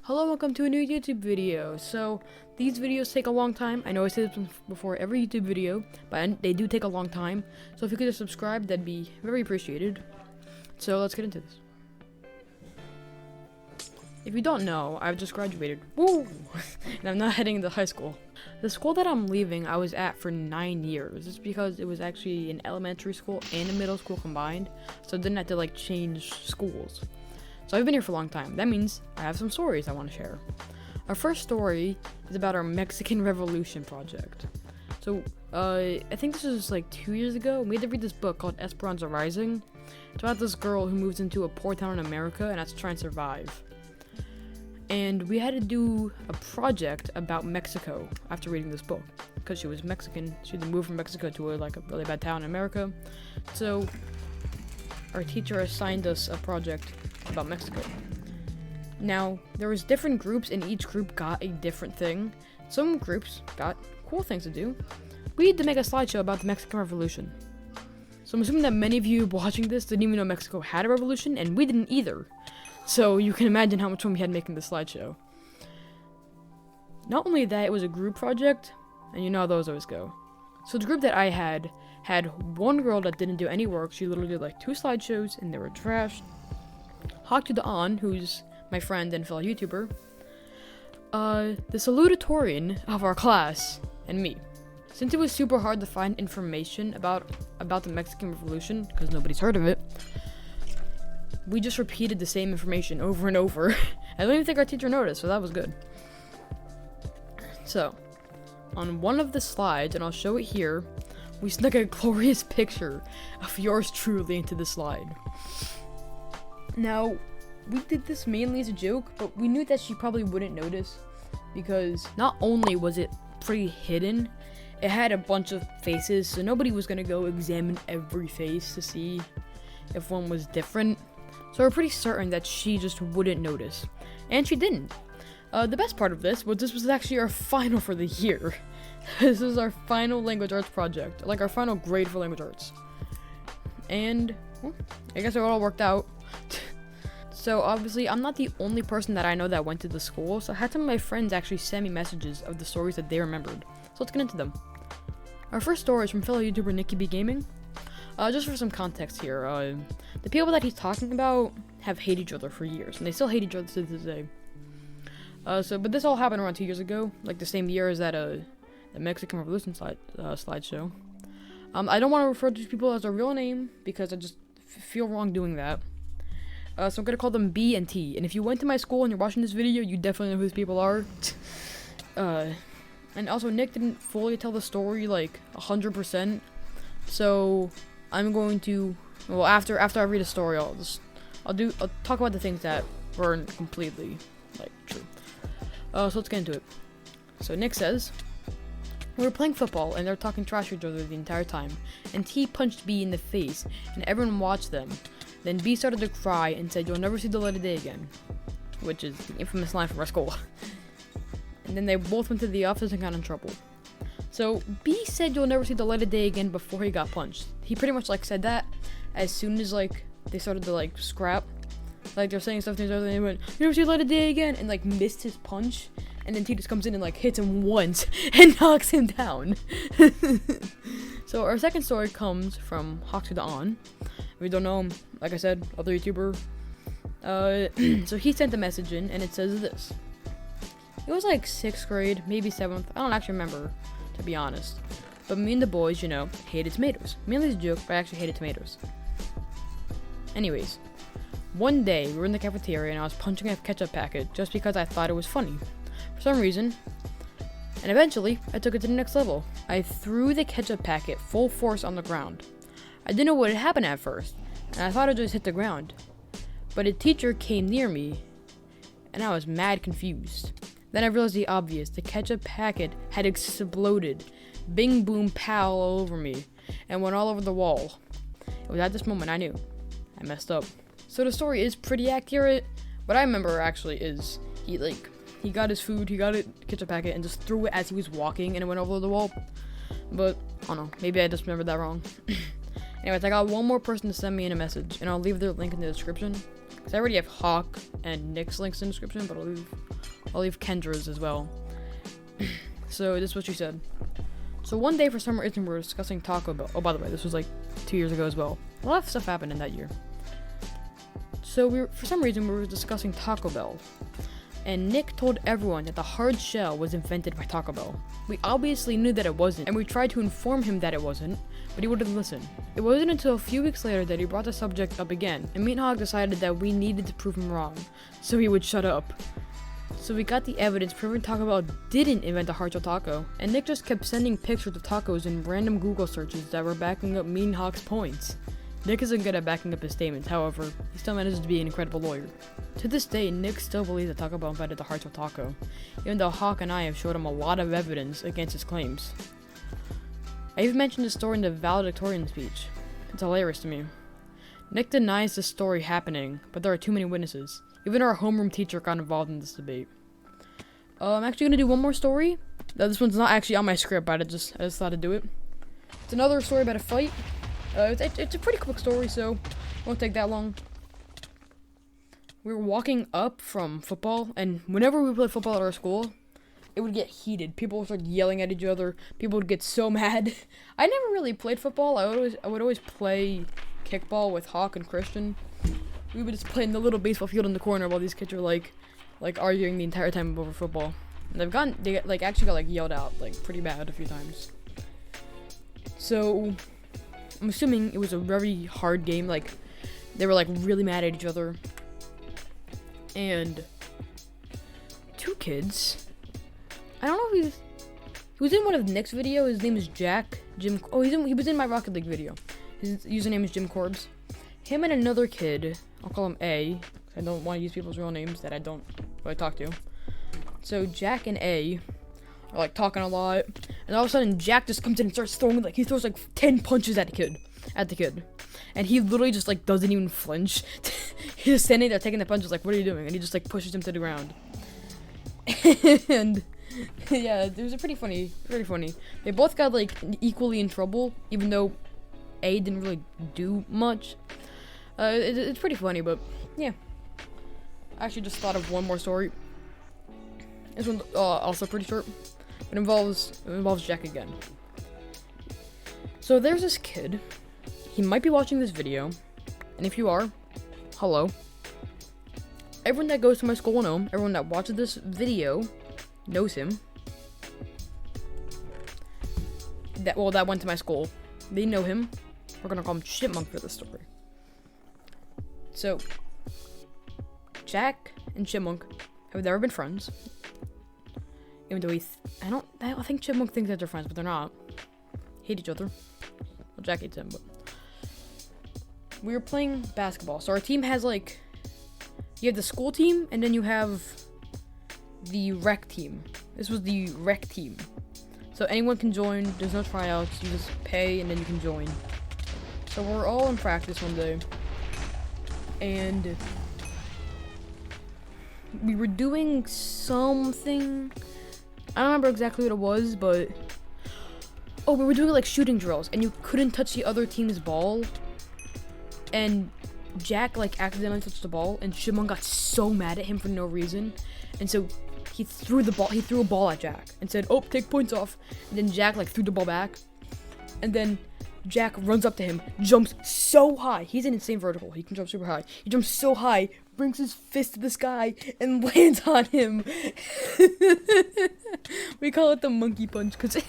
Hello, welcome to a new YouTube video. So, these videos take a long time. I know I say this before every YouTube video, but they do take a long time. So if you could just subscribe, that'd be very appreciated. So let's get into this. If you don't know, I've just graduated. Woo! And I'm not heading to high school. The school that I'm leaving, I was at for 9 years. It's because it was actually an elementary school and a middle school combined. So I didn't have to change schools. So I've been here for a long time. That means I have some stories I want to share. Our first story is about our Mexican Revolution project. So, I think this was 2 years ago. We had to read this book called Esperanza Rising. It's about this girl who moves into a poor town in America and has to try and survive. And we had to do a project about Mexico after reading this book. Because she was Mexican, she had to move from Mexico to a really bad town in America. So, our teacher assigned us a project about Mexico. Now, there was different groups, and each group got a different thing. Some groups got cool things to do. We had to make a slideshow about the Mexican Revolution. So I'm assuming that many of you watching this didn't even know Mexico had a revolution, and we didn't either. So you can imagine how much fun we had making this slideshow. Not only that, it was a group project, and you know how those always go. So the group that I had one girl that didn't do any work. She literally did 2 slideshows, and they were trash. Hawk to the On, who's my friend and fellow YouTuber, the salutatorian of our class, and me. Since it was super hard to find information about the Mexican Revolution, because nobody's heard of it, we just repeated the same information over and over. I don't even think our teacher noticed, so that was good. So, on one of the slides, and I'll show it here, we snuck a glorious picture of yours truly into the slide. Now, we did this mainly as a joke, but we knew that she probably wouldn't notice, because not only was it pretty hidden, it had a bunch of faces, so nobody was gonna go examine every face to see if one was different. So we're pretty certain that she just wouldn't notice. And she didn't. The best part of this was actually our final for the year. This was our final language arts project, our final grade for language arts. And, well, I guess it all worked out. So obviously, I'm not the only person that I know that went to the school, so I had some of my friends actually send me messages of the stories that they remembered. So let's get into them. Our first story is from fellow YouTuber Nikki B Gaming. Just for some context here, the people that he's talking about have hated each other for years, and they still hate each other to this day. But this all happened around 2 years ago, the same year as that the Mexican Revolution slideshow. I don't want to refer to these people as their real name because I just feel wrong doing that. So I'm gonna call them B and T. And if you went to my school and you're watching this video, you definitely know who these people are. And also Nick didn't fully tell the story 100%. So I'm going to, after I read a story, I'll talk about the things that weren't completely true. So let's get into it. So Nick says, we were playing football and they're talking trash to each other the entire time, and T punched B in the face and everyone watched them. Then B started to cry and said, "You'll never see the light of day again," which is the infamous line from our school. And then they both went to the office and got in trouble. So B said, "You'll never see the light of day again" before he got punched. He pretty much said that as soon as they started to scrap. They're saying stuff to each other and they went, "You never see the light of day again," and missed his punch. And then T just comes in and hits him once and knocks him down. So our second story comes from Hawk to the On. We don't know him, like I said, other YouTuber. So he sent a message in, and it says this. It was 6th grade, maybe 7th. I don't actually remember, to be honest. But me and the boys, hated tomatoes. Mainly as a joke, but I actually hated tomatoes. Anyways, one day we were in the cafeteria, and I was punching a ketchup packet just because I thought it was funny. For some reason. And eventually, I took it to the next level. I threw the ketchup packet full force on the ground. I didn't know what had happened at first, and I thought it just hit the ground. But a teacher came near me, and I was mad confused. Then I realized the obvious. The ketchup packet had exploded. Bing, boom, pow all over me, and went all over the wall. It was at this moment I knew. I messed up. So the story is pretty accurate. What I remember actually is he got his food, he got a ketchup packet, and just threw it as he was walking, and it went over the wall. But, I don't know, maybe I just remembered that wrong. Anyways, I got one more person to send me in a message, and I'll leave their link in the description, Because I already have Hawk and Nick's links in the description, but I'll leave Kendra's as well. So this is what she said. So one day for some reason we were discussing Taco Bell. Oh, by the way, this was like 2 years ago as well. A lot of stuff happened in that year. So for some reason we were discussing Taco Bell. And Nick told everyone that the hard shell was invented by Taco Bell. We obviously knew that it wasn't, and we tried to inform him that it wasn't, but he wouldn't listen. It wasn't until a few weeks later that he brought the subject up again, and me and Hog decided that we needed to prove him wrong, so he would shut up. So we got the evidence proving Taco Bell didn't invent the hard shell taco, and Nick just kept sending pictures of tacos in random Google searches that were backing up me and Hog's points. Nick isn't good at backing up his statements, however, he still manages to be an incredible lawyer. To this day, Nick still believes that Taco Bell invented the hard shell taco, even though Hawk and I have showed him a lot of evidence against his claims. I even mentioned this story in the valedictorian speech. It's hilarious to me. Nick denies this story happening, but there are too many witnesses. Even our homeroom teacher got involved in this debate. I'm actually gonna do one more story. Now, this one's not actually on my script, but I just thought to do it. It's another story about a fight. It's a pretty quick story, so it won't take that long. We were walking up from football, and whenever we played football at our school, it would get heated. People would start yelling at each other. People would get so mad. I never really played football. I would always play kickball with Hawk and Christian. We would just play in the little baseball field in the corner while these kids were like arguing the entire time over football. And they actually got yelled out pretty bad a few times. So I'm assuming it was a very hard game. They were really mad at each other. And two kids, I don't know if he was in one of Nick's videos. His name is Jack. He was in my Rocket League video. His username is Jim Corbs. Him and another kid, I'll call him A. I don't want to use people's real names that I don't really talk to. So Jack and A are talking a lot, and all of a sudden Jack just comes in and starts throwing he throws 10 punches at the kid, and he literally just doesn't even flinch. He's just standing there taking the punches what are you doing? And he just pushes him to the ground. And yeah, it was pretty funny. They both got equally in trouble, even though A didn't really do much. It's pretty funny, but yeah. I actually just thought of one more story. This one's also pretty short. It involves Jack again. So there's this kid. He might be watching this video, and if you are, hello. Everyone that goes to my school will know him. Everyone that watches this video knows him. That went to my school. They know him. We're gonna call him Chipmunk for this story. So Jack and Chipmunk have never been friends. Even though I think Chipmunk thinks that they're friends, but they're not. Hate each other. Well, Jack hates him, but we were playing basketball. So our team has you have the school team, and then you have the rec team. This was the rec team. So anyone can join. There's no tryouts. You just pay, and then you can join. So we're all in practice one day, and we were doing something. I don't remember exactly what it was, but we were doing shooting drills, and you couldn't touch the other team's ball. And Jack accidentally touched the ball, and Chipmunk got so mad at him for no reason, and so he threw a ball at Jack and said, "Oh, take points off." And then Jack threw the ball back, and then Jack runs up to him, jumps so high. He's an insane vertical. He can jump super high. He jumps so high, brings his fist to the sky, and lands on him. We call it the monkey punch because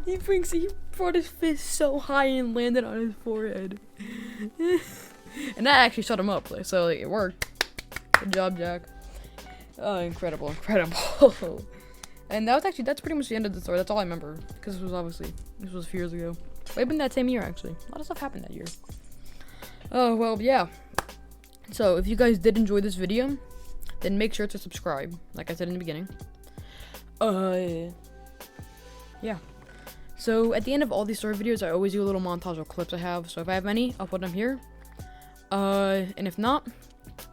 he brought his fist so high and landed on his forehead. And that actually shut him up. So it worked. Good job, Jack. Oh, incredible. And that's pretty much the end of the story. That's all I remember, because this was a few years ago. It might have been that same year, actually. A lot of stuff happened that year. Oh, well, yeah. So, if you guys did enjoy this video, then make sure to subscribe, like I said in the beginning. Yeah. So, at the end of all these story videos, I always do a little montage of clips I have. So, if I have any, I'll put them here. And if not,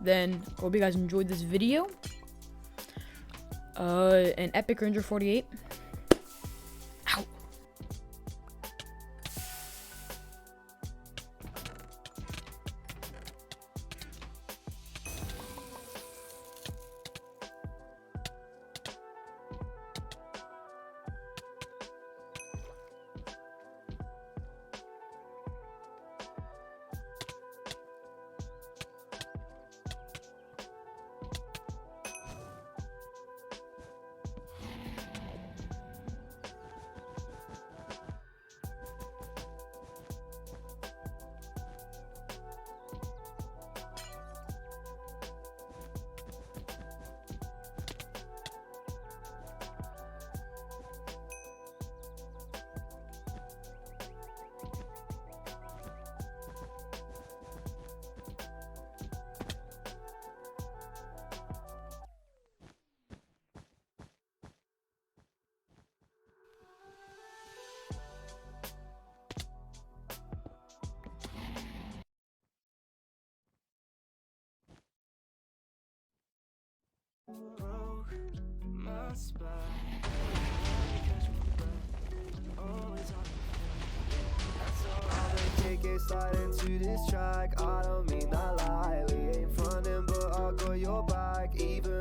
then I hope you guys enjoyed this video. And Epic Ranger 48. Broke my spine. Catch my breath. Always on I'ma kick it, slide into this track. I don't mean that lightly. Ain't frontin', but I got your back. Even